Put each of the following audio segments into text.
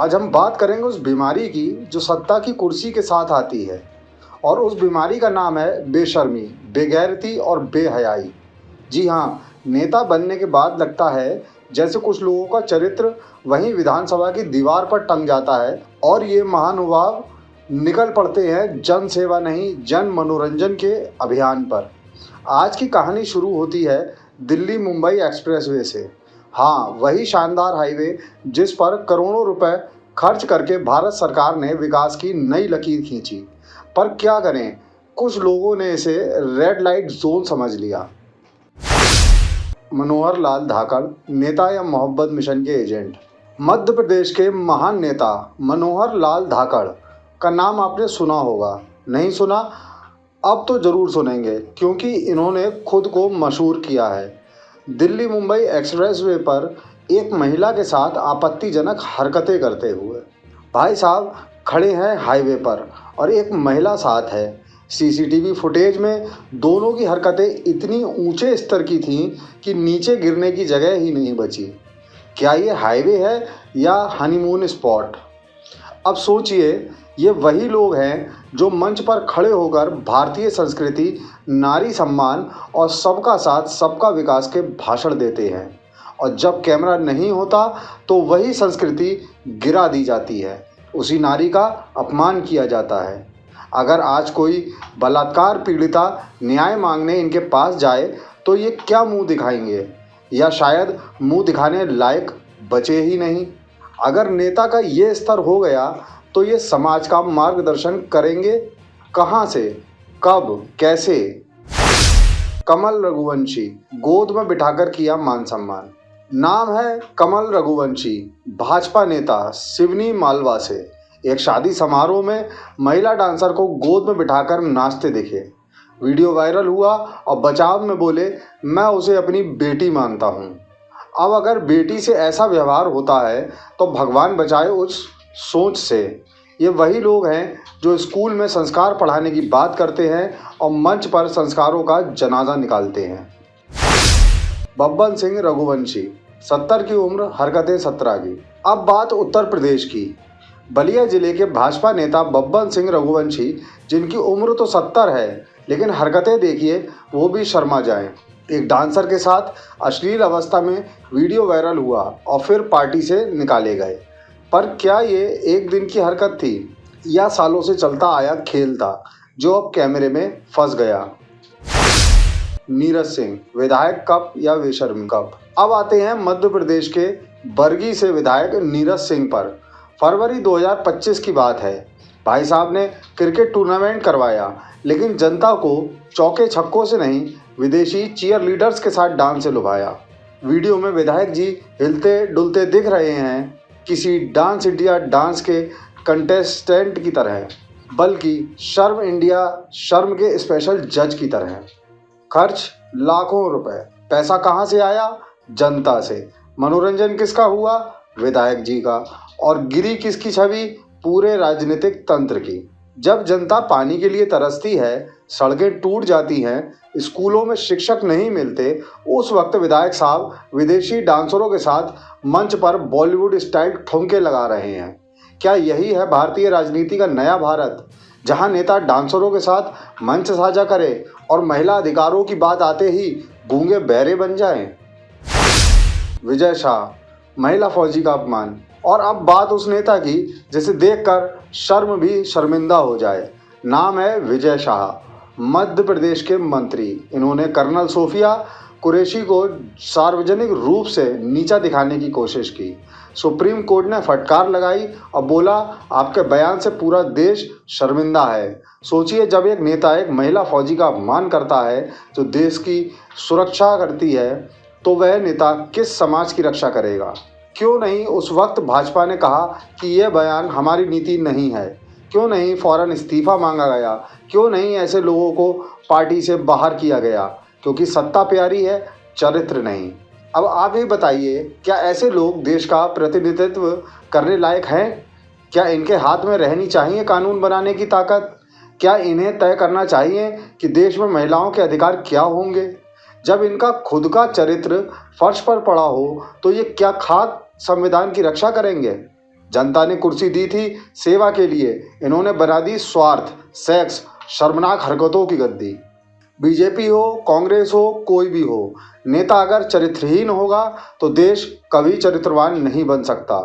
आज हम बात करेंगे उस बीमारी की जो सत्ता की कुर्सी के साथ आती है। और उस बीमारी का नाम है बेशर्मी, बेगैरती और बेहयाई। जी हाँ, नेता बनने के बाद लगता है जैसे कुछ लोगों का चरित्र वहीं विधानसभा की दीवार पर टंग जाता है और ये महानुभाव निकल पड़ते हैं जन सेवा नहीं जन मनोरंजन के अभियान पर। आज की कहानी शुरू होती है दिल्ली मुंबई एक्सप्रेसवे से। हाँ, वही शानदार हाईवे जिस पर करोड़ों रुपए खर्च करके भारत सरकार ने विकास की नई लकीर खींची। पर क्या करें, कुछ लोगों ने इसे रेड लाइट जोन समझ लिया। मनोहर लाल धाकड़, नेता या मोहब्बत मिशन के एजेंट। मध्य प्रदेश के महान नेता मनोहर लाल धाकड़ का नाम आपने सुना होगा। नहीं सुना? अब तो ज़रूर सुनेंगे, क्योंकि इन्होंने खुद को मशहूर किया है दिल्ली मुंबई एक्सप्रेसवे पर एक महिला के साथ आपत्तिजनक हरकतें करते हुए। भाई साहब खड़े हैं हाईवे पर और एक महिला साथ है। सीसीटीवी फुटेज में दोनों की हरकतें इतनी ऊंचे स्तर की थीं कि नीचे गिरने की जगह ही नहीं बची। क्या ये हाईवे है या हनीमून स्पॉट? अब सोचिए, ये वही लोग हैं जो मंच पर खड़े होकर भारतीय संस्कृति, नारी सम्मान और सबका साथ सबका विकास के भाषण देते हैं, और जब कैमरा नहीं होता तो वही संस्कृति गिरा दी जाती है, उसी नारी का अपमान किया जाता है। अगर आज कोई बलात्कार पीड़िता न्याय मांगने इनके पास जाए तो ये क्या मुंह दिखाएंगे, या शायद मुंह दिखाने लायक बचे ही नहीं। अगर नेता का ये स्तर हो गया तो ये समाज का मार्गदर्शन करेंगे कहाँ से, कब, कैसे? कमल रघुवंशी, गोद में बिठाकर किया मान सम्मान। नाम है कमल रघुवंशी, भाजपा नेता सिवनी मालवा से। एक शादी समारोह में महिला डांसर को गोद में बिठाकर नाचते दिखे। वीडियो वायरल हुआ और बचाव में बोले, मैं उसे अपनी बेटी मानता हूँ। अब अगर बेटी से ऐसा व्यवहार होता है तो भगवान बचाए उस सोच से। ये वही लोग हैं जो स्कूल में संस्कार पढ़ाने की बात करते हैं और मंच पर संस्कारों का जनाजा निकालते हैं। बब्बन सिंह रघुवंशी, 70 की उम्र, हरकतें 17 की। अब बात उत्तर प्रदेश की। बलिया जिले के भाजपा नेता बब्बन सिंह रघुवंशी, जिनकी उम्र तो 70 है लेकिन हरकतें देखिए वो भी शर्मा जाएं। एक डांसर के साथ अश्लील अवस्था में वीडियो वायरल हुआ और फिर पार्टी से निकाले गए। पर क्या ये एक दिन की हरकत थी या सालों से चलता आया खेल था जो अब कैमरे में फंस गया? नीरज सिंह, विधायक कब या बेशर्मी कब? अब आते हैं मध्य प्रदेश के बरगी से विधायक नीरज सिंह पर। फरवरी 2025 की बात है। भाई साहब ने क्रिकेट टूर्नामेंट करवाया, लेकिन जनता को चौके छक्कों से नहीं, विदेशी चीयर लीडर्स के साथ डांस से लुभाया। वीडियो में विधायक जी हिलते डुलते दिख रहे हैं, किसी डांस इंडिया डांस के कंटेस्टेंट की तरह, बल्कि शर्म इंडिया शर्म के स्पेशल जज की तरह। खर्च लाखों रुपए। पैसा कहाँ से आया? जनता से। मनोरंजन किसका हुआ? विधायक जी का। और गिरी किसकी छवि? पूरे राजनीतिक तंत्र की। जब जनता पानी के लिए तरसती है, सड़कें टूट जाती हैं, स्कूलों में शिक्षक नहीं मिलते, उस वक्त विधायक साहब विदेशी डांसरों के साथ मंच पर बॉलीवुड स्टाइल ठुमके लगा रहे हैं। क्या यही है भारतीय राजनीति का नया भारत, जहां नेता डांसरों के साथ मंच साझा करे और महिला अधिकारों की बात आते ही गूंगे बहरे बन जाएं? विजय शाह, महिला फौजी का अपमान। और अब बात उस नेता की जिसे देखकर शर्म भी शर्मिंदा हो जाए। नाम है विजय शाह, मध्य प्रदेश के मंत्री। इन्होंने कर्नल सोफिया कुरैशी को सार्वजनिक रूप से नीचा दिखाने की कोशिश की। सुप्रीम कोर्ट ने फटकार लगाई और बोला, आपके बयान से पूरा देश शर्मिंदा है। सोचिए, जब एक नेता एक महिला फौजी का अपमान करता है जो देश की सुरक्षा करती है, तो वह नेता किस समाज की रक्षा करेगा? क्यों नहीं उस वक्त भाजपा ने कहा कि यह बयान हमारी नीति नहीं है? क्यों नहीं फौरन इस्तीफा मांगा गया? क्यों नहीं ऐसे लोगों को पार्टी से बाहर किया गया? क्योंकि सत्ता प्यारी है, चरित्र नहीं। अब आप ही बताइए, क्या ऐसे लोग देश का प्रतिनिधित्व करने लायक हैं? क्या इनके हाथ में रहनी चाहिए कानून बनाने की ताकत? क्या इन्हें तय करना चाहिए कि देश में महिलाओं के अधिकार क्या होंगे? जब इनका खुद का चरित्र फर्श पर पड़ा हो तो ये क्या खाक संविधान की रक्षा करेंगे? जनता ने कुर्सी दी थी सेवा के लिए, इन्होंने बना दी स्वार्थ, सेक्स, शर्मनाक हरकतों की गद्दी। बीजेपी हो, कांग्रेस हो, कोई भी हो, नेता अगर चरित्रहीन होगा तो देश कभी चरित्रवान नहीं बन सकता।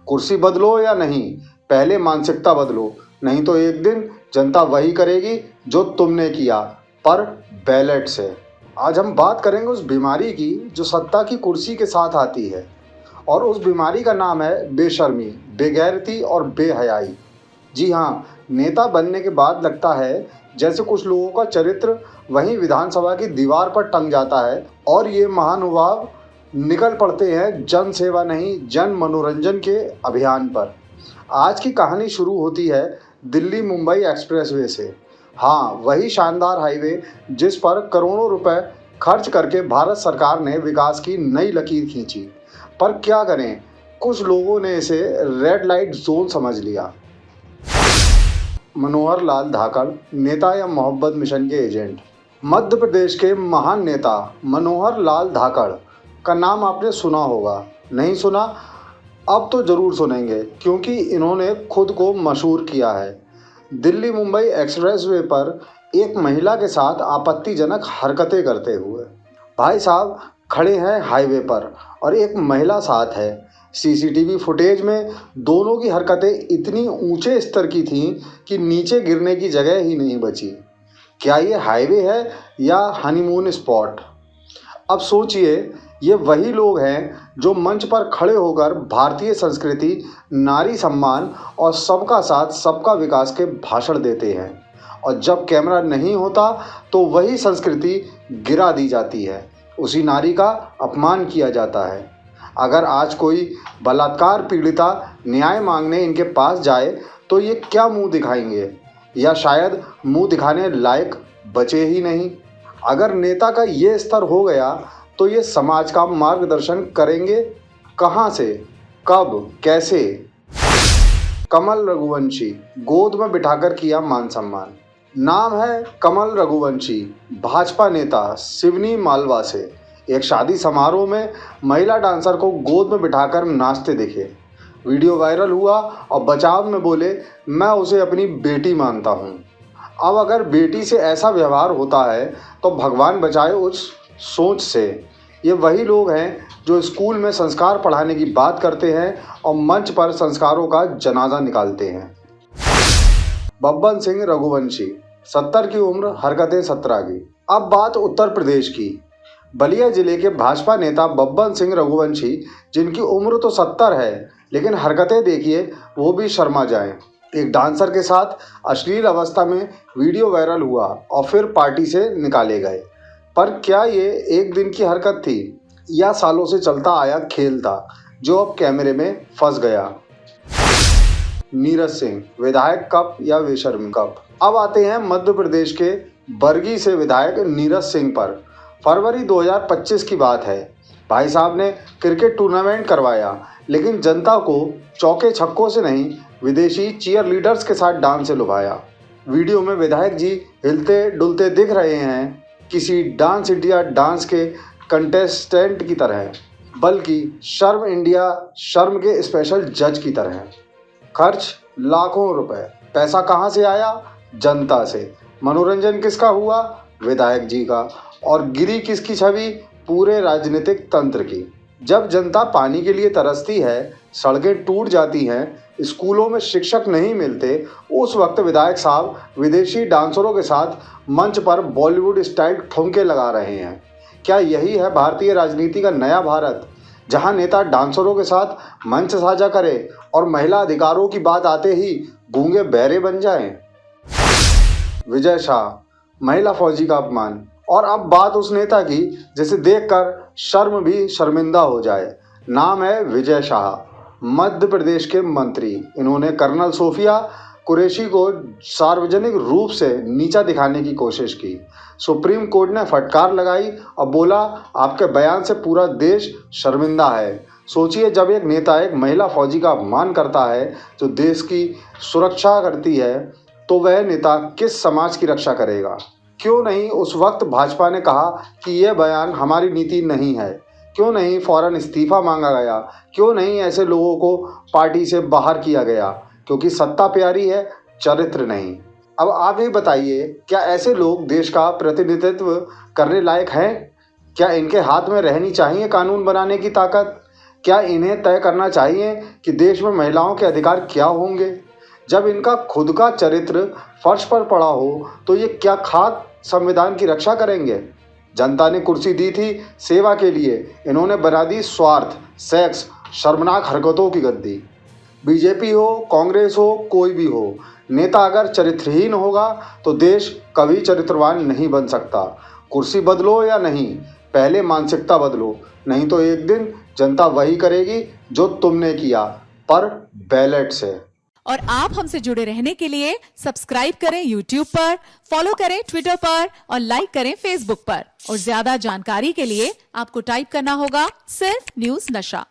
कुर्सी बदलो या नहीं, पहले मानसिकता बदलो, नहीं तो एक दिन जनता वही करेगी जो तुमने किया, पर बैलेट से। आज हम बात करेंगे उस बीमारी की जो सत्ता की कुर्सी के साथ आती है, और उस बीमारी का नाम है बेशर्मी, बेगैरती और बेहयाई। जी हाँ, नेता बनने के बाद लगता है जैसे कुछ लोगों का चरित्र वहीं विधानसभा की दीवार पर टंग जाता है और ये महानुभाव निकल पड़ते हैं जन सेवा नहीं, जन मनोरंजन के अभियान पर। आज की कहानी शुरू होती है दिल्ली मुंबई एक्सप्रेसवे से। हाँ, वही शानदार हाईवे जिस पर करोड़ों रुपए खर्च करके भारत सरकार ने विकास की नई लकीर खींची। पर क्या करें, कुछ लोगों ने इसे रेड लाइट जोन समझ लिया। मनोहर लाल धाकड़, नेता या मोहब्बत मिशन के एजेंट। मध्य प्रदेश के महान नेता मनोहर लाल धाकड़ का नाम आपने सुना होगा, नहीं सुना? अब तो ज़रूर सुनेंगे, क्योंकि इन्होंने खुद को मशहूर किया है। दिल्ली मुंबई एक्सप्रेसवे पर एक महिला के साथ आपत्तिजनक हरकतें करते हुए। भाई साहब खड़े हैं हाईवे पर और एक महिला साथ है। सीसीटीवी फुटेज में दोनों की हरकतें इतनी ऊंचे स्तर की थीं कि नीचे गिरने की जगह ही नहीं बची। क्या ये हाईवे है या हनीमून स्पॉट? अब सोचिए, ये वही लोग हैं जो मंच पर खड़े होकर भारतीय संस्कृति, नारी सम्मान और सबका साथ सबका विकास के भाषण देते हैं, और जब कैमरा नहीं होता तो वही संस्कृति गिरा दी जाती है, उसी नारी का अपमान किया जाता है। अगर आज कोई बलात्कार पीड़िता न्याय मांगने इनके पास जाए तो ये क्या मुंह दिखाएंगे, या शायद मुंह दिखाने लायक बचे ही नहीं। अगर नेता का ये स्तर हो गया तो ये समाज का मार्गदर्शन करेंगे कहाँ से, कब, कैसे? कमल रघुवंशी, गोद में बिठाकर किया मान सम्मान। नाम है कमल रघुवंशी, भाजपा नेता सिवनी मालवा से। एक शादी समारोह में महिला डांसर को गोद में बिठाकर नाचते दिखे। वीडियो वायरल हुआ और बचाव में बोले, मैं उसे अपनी बेटी मानता हूँ। अब अगर बेटी से ऐसा व्यवहार होता है तो भगवान बचाए उस सोच से। ये वही लोग हैं जो स्कूल में संस्कार पढ़ाने की बात करते हैं और मंच पर संस्कारों का जनाजा निकालते हैं। बब्बन सिंह रघुवंशी, 70 की उम्र, हरकतें 17 की। अब बात उत्तर प्रदेश की। बलिया जिले के भाजपा नेता बब्बन सिंह रघुवंशी, जिनकी उम्र तो 70 है, लेकिन हरकतें देखिए वो भी शर्मा जाएं। एक डांसर के साथ अश्लील अवस्था में वीडियो वायरल हुआ और फिर पार्टी से निकाले गए। पर क्या ये एक दिन की हरकत थी या सालों से चलता आया खेल था जो अब कैमरे में फंस गया? नीरज सिंह, विधायक कप या बेशर्मी कप? अब आते हैं मध्य प्रदेश के बरगी से विधायक नीरज सिंह पर। फरवरी 2025 की बात है। भाई साहब ने क्रिकेट टूर्नामेंट करवाया, लेकिन जनता को चौके छक्कों से नहीं, विदेशी चीयर लीडर्स के साथ डांस से लुभाया। वीडियो में विधायक जी हिलते डुलते दिख रहे हैं, किसी डांस इंडिया डांस के कंटेस्टेंट की तरह, बल्कि शर्म इंडिया शर्म के स्पेशल जज की तरह। खर्च लाखों रुपए। पैसा कहाँ से आया? जनता से। मनोरंजन किसका हुआ? विधायक जी का। और गिरी किसकी छवि? पूरे राजनीतिक तंत्र की। जब जनता पानी के लिए तरसती है, सड़कें टूट जाती हैं, स्कूलों में शिक्षक नहीं मिलते, उस वक्त विधायक साहब विदेशी डांसरों के साथ मंच पर बॉलीवुड स्टाइल ठुमके लगा रहे हैं। क्या यही है भारतीय राजनीति का नया भारत, जहां नेता डांसरों के साथ मंच साझा करे और महिला अधिकारों की बात आते ही गूंगे बहरे बन जाएं? विजय शाह, महिला फौजी का अपमान। और अब बात उस नेता की जिसे देखकर शर्म भी शर्मिंदा हो जाए। नाम है विजय शाह, मध्य प्रदेश के मंत्री। इन्होंने कर्नल सोफिया कुरैशी को सार्वजनिक रूप से नीचा दिखाने की कोशिश की। सुप्रीम कोर्ट ने फटकार लगाई और बोला, आपके बयान से पूरा देश शर्मिंदा है। सोचिए, जब एक नेता एक महिला फौजी का अपमान करता है जो देश की सुरक्षा करती है, तो वह नेता किस समाज की रक्षा करेगा? क्यों नहीं उस वक्त भाजपा ने कहा कि यह बयान हमारी नीति नहीं है, क्यों नहीं फौरन इस्तीफा मांगा गया? क्यों नहीं ऐसे लोगों को पार्टी से बाहर किया गया? क्योंकि सत्ता प्यारी है, चरित्र नहीं। अब आप ही बताइए, क्या ऐसे लोग देश का प्रतिनिधित्व करने लायक हैं? क्या इनके हाथ में रहनी चाहिए कानून बनाने की ताकत? क्या इन्हें तय करना चाहिए कि देश में महिलाओं के अधिकार क्या होंगे? जब इनका खुद का चरित्र फर्श पर पड़ा हो तो ये क्या खाक संविधान की रक्षा करेंगे? जनता ने कुर्सी दी थी सेवा के लिए, इन्होंने बना दी स्वार्थ, सेक्स, शर्मनाक हरकतों की गद्दी। बीजेपी हो, कांग्रेस हो, कोई भी हो, नेता अगर चरित्रहीन होगा तो देश कभी चरित्रवान नहीं बन सकता। कुर्सी बदलो या नहीं, पहले मानसिकता बदलो, नहीं तो एक दिन जनता वही करेगी जो तुमने किया, पर बैलेट से। और आप हमसे जुड़े रहने के लिए सब्सक्राइब करें YouTube पर, फॉलो करें ट्विटर पर और लाइक करें Facebook पर। और ज्यादा जानकारी के लिए आपको टाइप करना होगा सिर्फ न्यूज़ नशा।